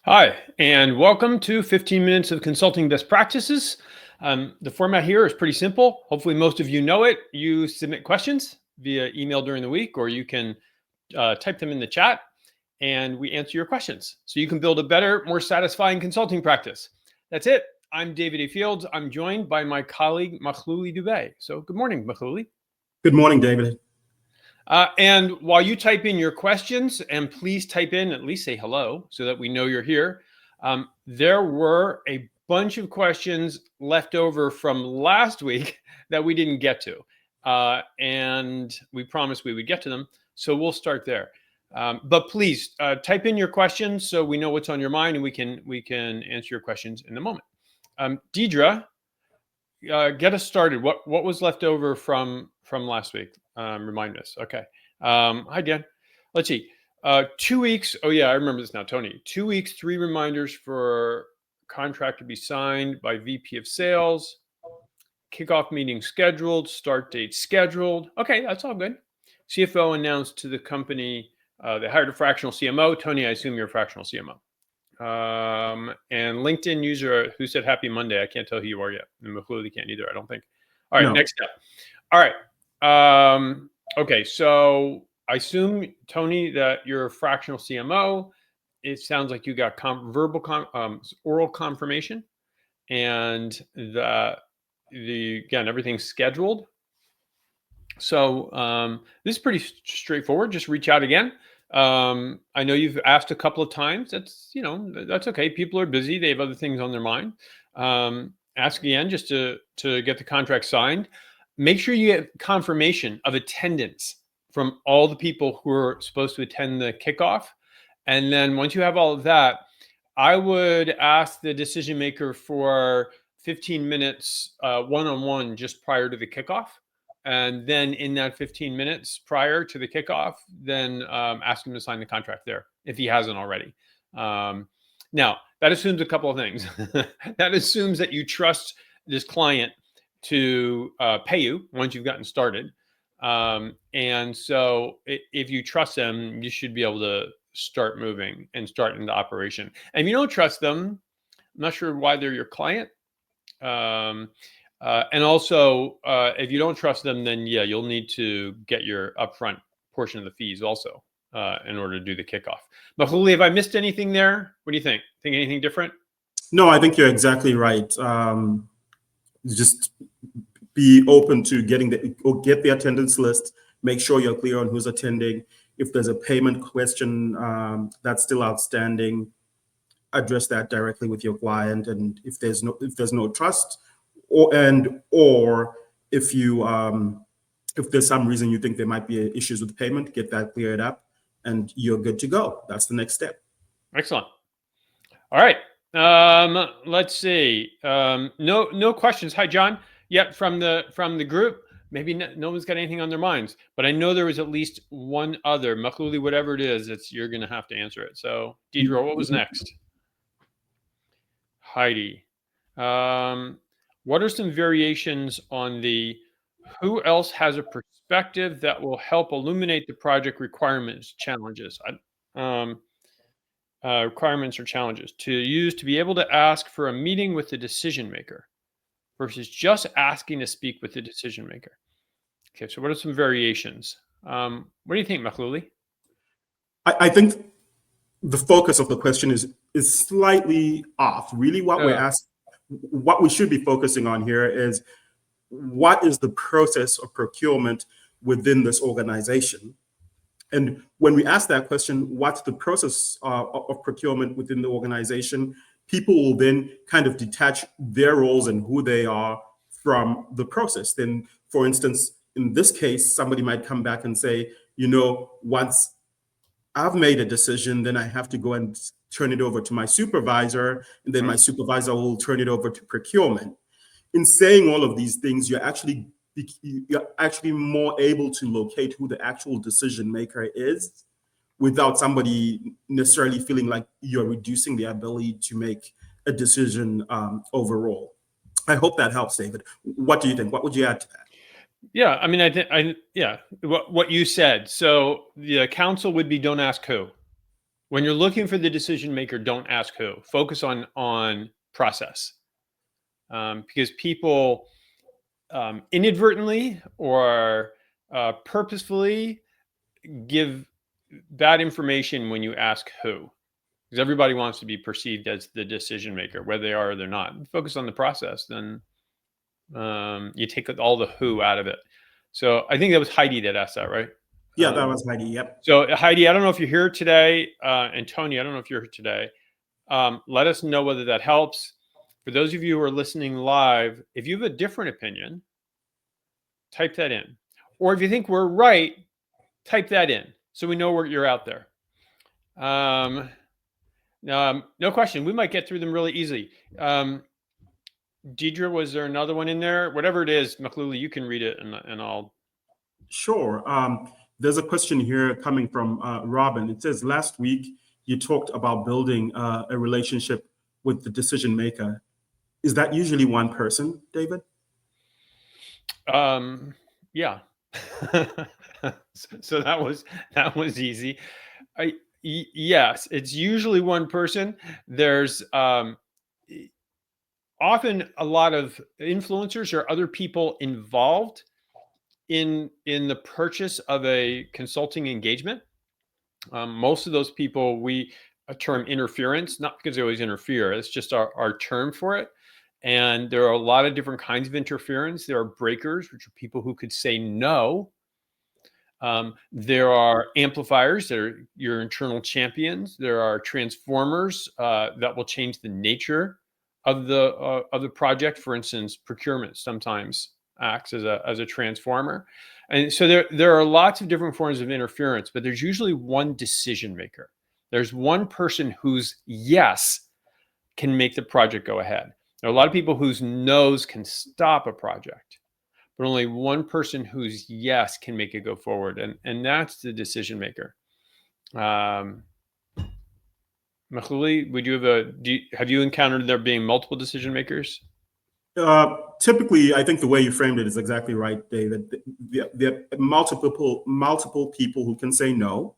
Hi, and welcome to 15 Minutes of Consulting Best Practices. The format here is pretty simple. Hopefully, most of you know it. You submit questions via email during the week, or you can type them in the chat, and we answer your questions. So you can build a better, more satisfying consulting practice. That's it. I'm David A. Fields. I'm joined by my colleague, Makhlouli Dubey. So good morning, Makhlouli. Good morning, David. And while you type in your questions, and please type in, at least say hello so that we know you're here. There were a bunch of questions left over from last week that we didn't get to. And we promised we would get to them. So we'll start there. But please type in your questions so we know what's on your mind and we can answer your questions in a moment. Deidre, get us started. What was left over from last week? Remind us. Okay. Hi, Dan. Let's see. 2 weeks. Oh, yeah, I remember this now, Tony. 2 weeks, 3 reminders for contract to be signed by VP of Sales. Kickoff meeting scheduled. Start date scheduled. Okay, that's all good. CFO announced to the company they hired a fractional CMO. Tony, I assume you're a fractional CMO. And LinkedIn user who said Happy Monday. I can't tell who you are yet. And Makhlouli can't either, I don't think. All right, Next step. All right. Okay, so I assume, Tony, that you're a fractional CMO. It sounds like you got oral confirmation, and again, everything's scheduled. So this is pretty straightforward. Just reach out again. I know you've asked a couple of times. That's okay. People are busy. They have other things on their mind. Ask again just to get the contract signed. Make sure you get confirmation of attendance from all the people who are supposed to attend the kickoff. And then once you have all of that, I would ask the decision maker for 15 minutes one-on-one just prior to the kickoff. And then in that 15 minutes prior to the kickoff, then ask him to sign the contract there if he hasn't already. Now, that assumes a couple of things. That assumes that you trust this client to pay you once you've gotten started. And so if you trust them, you should be able to start moving and start into operation. And if you don't trust them, I'm not sure why they're your client. And also, if you don't trust them, then yeah, you'll need to get your upfront portion of the fees also in order to do the kickoff. Makhlouli, have I missed anything there? What do you think? Think anything different? No, I think you're exactly right. Just be open to get the attendance list. Make sure you're clear on who's attending. If there's a payment question that's still outstanding, address that directly with your client. And if there's no trust, or if there's some reason you think there might be issues with payment, get that cleared up, and you're good to go. That's the next step. Excellent. All right. Let's see. No questions. Hi, John. Yep, from the group. Maybe no one's got anything on their minds, but I know there was at least one other. Makhlouli, whatever it is, you're going to have to answer it. So, Deidre, what was next? Heidi. What are some variations on the who else has a perspective that will help illuminate the project requirements, challenges? Requirements or challenges to use to be able to ask for a meeting with the decision maker versus just asking to speak with the decision maker. Okay, so what are some variations? What do you think, Makhlouli? I think the focus of the question is slightly off. Really, what we should be focusing on here is what is the process of procurement within this organization. And when we ask that question, what's the process of procurement within the organization, people will then kind of detach their roles and who they are from the process. Then, for instance, in this case, somebody might come back and say, once I've made a decision, then I have to go and turn it over to my supervisor, and then my supervisor will turn it over to procurement. In saying all of these things, you're actually more able to locate who the actual decision maker is without somebody necessarily feeling like you're reducing the ability to make a decision overall. I hope that helps, David. What do you think? What would you add to that? Yeah, I mean, what you said. So the counsel would be, don't ask who. when you're looking for the decision maker, don't ask who. Focus on process, because people inadvertently or purposefully give bad information when you ask who, because everybody wants to be perceived as the decision maker, whether they are or they're not. Focus on the process, then you take all the who out of it. So I think that was Heidi that asked that, right? Yeah, that was Heidi. Yep. So Heidi, I don't know if you're here today, and Tony, I don't know if you're here today. Let us know whether that helps. For those of you who are listening live, if you have a different opinion, type that in. Or if you think we're right, type that in so we know where you're out there. No question. We might get through them really easily. Deidre, was there another one in there? Whatever it is, Makhlouli, you can read it and I'll. Sure. There's a question here coming from Robin. It says, last week you talked about building a relationship with the decision maker. Is that usually one person, David? Yeah. So that was easy. Yes, it's usually one person. There's often a lot of influencers or other people involved in the purchase of a consulting engagement. Most of those people we term interference, not because they always interfere. It's just our term for it. And there are a lot of different kinds of interference. There are breakers, which are people who could say no. There are amplifiers that are your internal champions. There are transformers that will change the nature of the project. For instance, procurement sometimes acts as a transformer. And so there are lots of different forms of interference, but there's usually one decision maker. There's one person whose yes can make the project go ahead. There are a lot of people whose no's can stop a project, but only one person whose yes can make it go forward. And that's the decision maker. Makhlouli, would you have you encountered there being multiple decision makers? Typically, I think the way you framed it is exactly right, David. There are multiple people who can say no,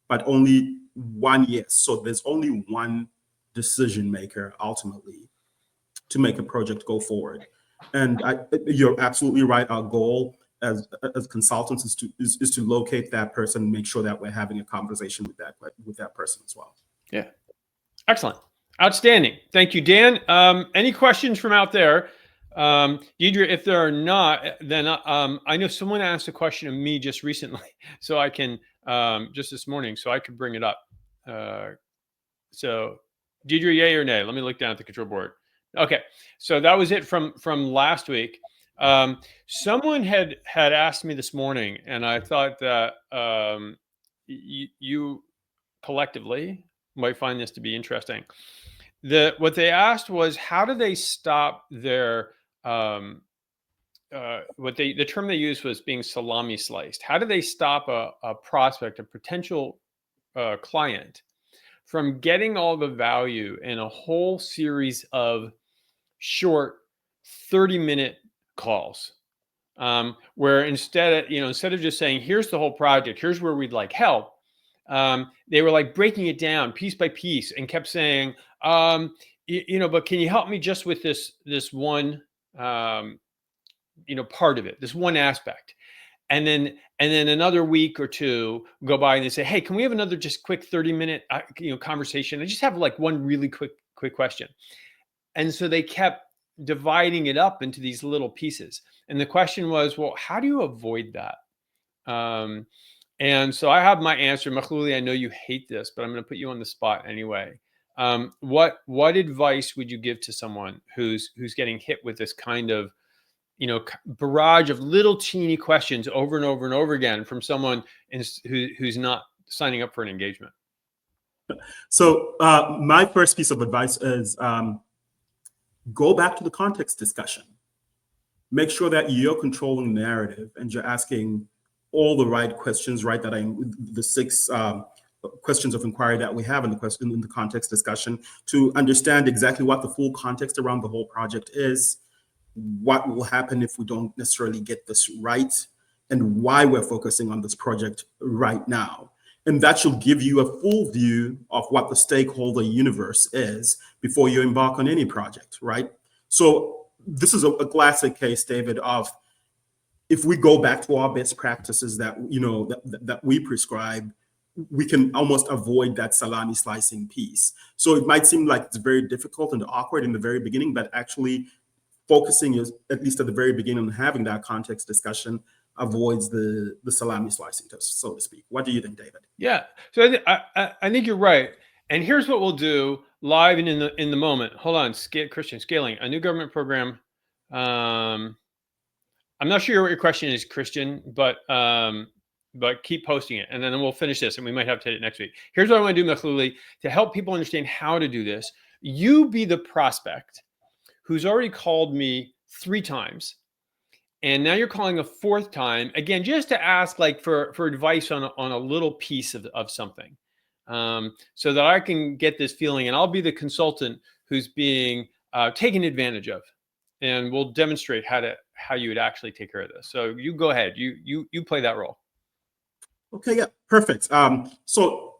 but only one yes. So there's only one decision maker ultimately to make a project go forward. And you're absolutely right. Our goal as consultants is to locate that person, and make sure that we're having a conversation with that person as well. Yeah, excellent, outstanding. Thank you, Dan. Any questions from out there? Deidre, if there are not, then I know someone asked a question of me just recently, so I can just this morning, so I could bring it up. So, Deidre, yay or nay? Let me look down at the control board. Okay, so that was it from last week. Someone had asked me this morning, and I thought that you collectively might find this to be interesting. What they asked was, how do they stop their the term they used was being salami sliced. How do they stop a prospect, a potential client, from getting all the value in a whole series of short 30-minute calls, where instead of just saying, here's the whole project, here's where we'd like help, they were like breaking it down piece by piece and kept saying, but can you help me just with this one part of it, this one aspect? And then another week or two go by and they say, hey, can we have another just quick 30-minute conversation? I just have like one really quick question. And so they kept dividing it up into these little pieces. And the question was, well, how do you avoid that? And so I have my answer. Makhlouli, I know you hate this, but I'm going to put you on the spot anyway. What advice would you give to someone who's getting hit with this kind of barrage of little teeny questions over and over and over again from someone who's not signing up for an engagement? So my first piece of advice is go back to the context discussion. Make sure that you're controlling the narrative and you're asking all the right questions, right? The 6 questions of inquiry that we have in the context discussion, to understand exactly what the full context around the whole project is, what will happen if we don't necessarily get this right, and why we're focusing on this project right now. And that should give you a full view of what the stakeholder universe is before you embark on any project, right? So this is a classic case, David, of if we go back to our best practices that that we prescribe, we can almost avoid that salami slicing piece. So it might seem like it's very difficult and awkward in the very beginning, but actually focusing is, at least at the very beginning, on having that context discussion avoids the salami slicing, so to speak. What do you think, David? Yeah, so I think you're right. And here's what we'll do live and in the moment. Hold on, Christian, scaling a new government program. I'm not sure what your question is, Christian, but keep posting it, and then we'll finish this, and we might have to hit it next week. Here's what I want to do, Makhlouli, to help people understand how to do this. You be the prospect who's already called me 3 times, and now you're calling a 4th time, again, just to ask like for advice on a little piece of something, so that I can get this feeling, and I'll be the consultant who's being taken advantage of, and we'll demonstrate how you would actually take care of this. So you go ahead, you play that role. Okay, yeah, perfect. So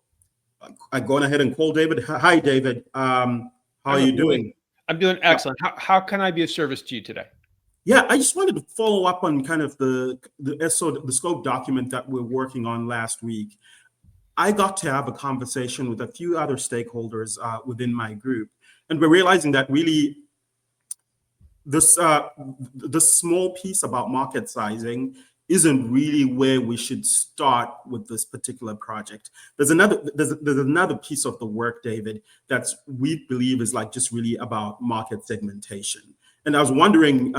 I'm going ahead and call David. Hi, David. How are you doing? I'm doing excellent. How can I be of service to you today? Yeah, I just wanted to follow up on kind of the scope document that we're working on last week. I got to have a conversation with a few other stakeholders within my group, and we're realizing that really this small piece about market sizing isn't really where we should start with this particular project. There's another piece of the work, David, that's we believe is like just really about market segmentation. And I was wondering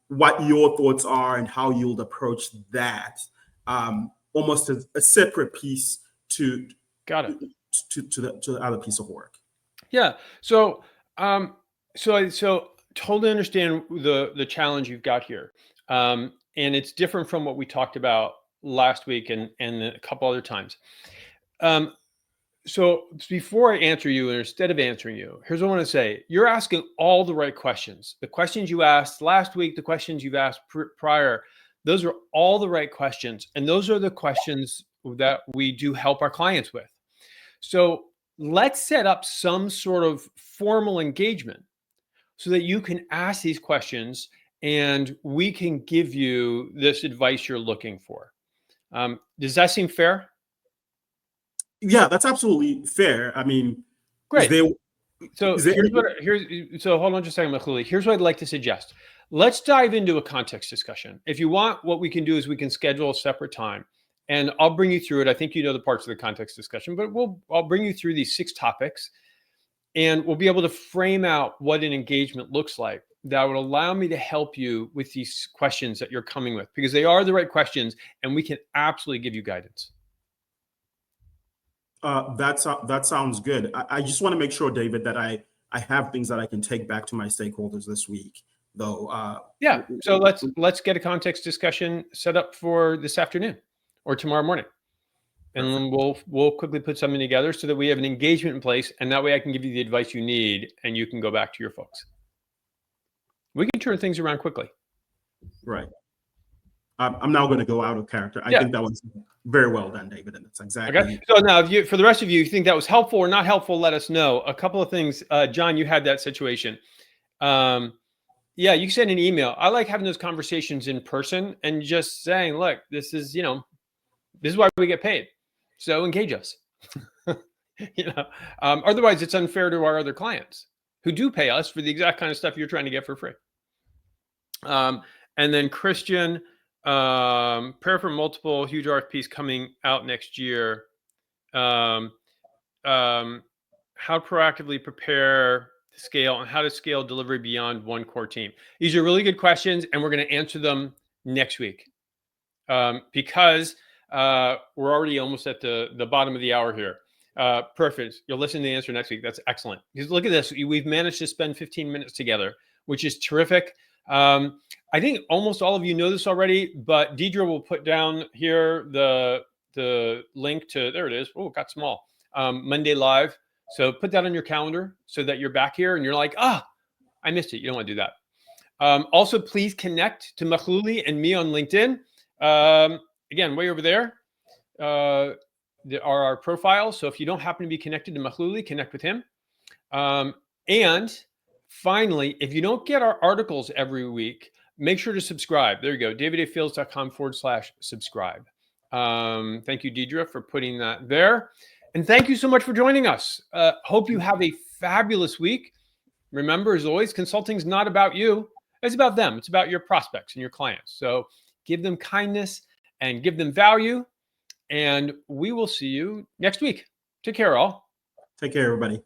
what your thoughts are and how you'll approach that, almost as a separate piece to the other piece of work. Yeah. So totally understand the challenge you've got here, and it's different from what we talked about last week and a couple other times. So before I answer you, and instead of answering you, here's what I want to say. You're asking all the right questions. The questions you asked last week, the questions you've asked prior, those are all the right questions. And those are the questions that we do help our clients with. So let's set up some sort of formal engagement so that you can ask these questions and we can give you this advice you're looking for. Does that seem fair? Yeah, that's absolutely fair. I mean, great. So hold on just a second, Makhlouli. Here's what I'd like to suggest. Let's dive into a context discussion. If you want, what we can do is we can schedule a separate time, and I'll bring you through it. I think you know the parts of the context discussion, but I'll bring you through these 6 topics, and we'll be able to frame out what an engagement looks like that would allow me to help you with these questions that you're coming with, because they are the right questions, and we can absolutely give you guidance. That sounds good. I just want to make sure, David, that I have things that I can take back to my stakeholders this week, though. Yeah. So let's get a context discussion set up for this afternoon or tomorrow morning, and we'll quickly put something together so that we have an engagement in place, and that way I can give you the advice you need, and you can go back to your folks. We can turn things around quickly. Right. I'm now going to go out of character. I think that was very well done, David, and that's exactly. Okay. So now, if for the rest of you think that was helpful or not helpful, let us know. A couple of things, John, you had that situation. Yeah, you send an email. I like having those conversations in person and just saying, look, this is why we get paid. So engage us. Otherwise it's unfair to our other clients who do pay us for the exact kind of stuff you're trying to get for free. And then Christian, prepare for multiple huge RFPs coming out next year. How proactively prepare to scale and how to scale delivery beyond one core team. These are really good questions, and we're going to answer them next week, because we're already almost at the bottom of the hour here. Perfect. You'll listen to the answer next week. That's excellent. Because look at this. We've managed to spend 15 minutes together, which is terrific. I think almost all of you know this already, but Deidre will put down here the link to, there it is. Oh, it got small. Monday Live. So put that on your calendar so that you're back here and you're like, I missed it. You don't want to do that. Also, please connect to Makhlouli and me on LinkedIn. Again, way over there. are our profiles. So if you don't happen to be connected to Mahluli, connect with him. And finally, if you don't get our articles every week, make sure to subscribe. There you go, davidafields.com/subscribe. Thank you, Deidre, for putting that there. And thank you so much for joining us. Hope you have a fabulous week. Remember, as always, consulting is not about you. It's about them. It's about your prospects and your clients. So give them kindness and give them value. And we will see you next week. Take care, all. Take care, everybody.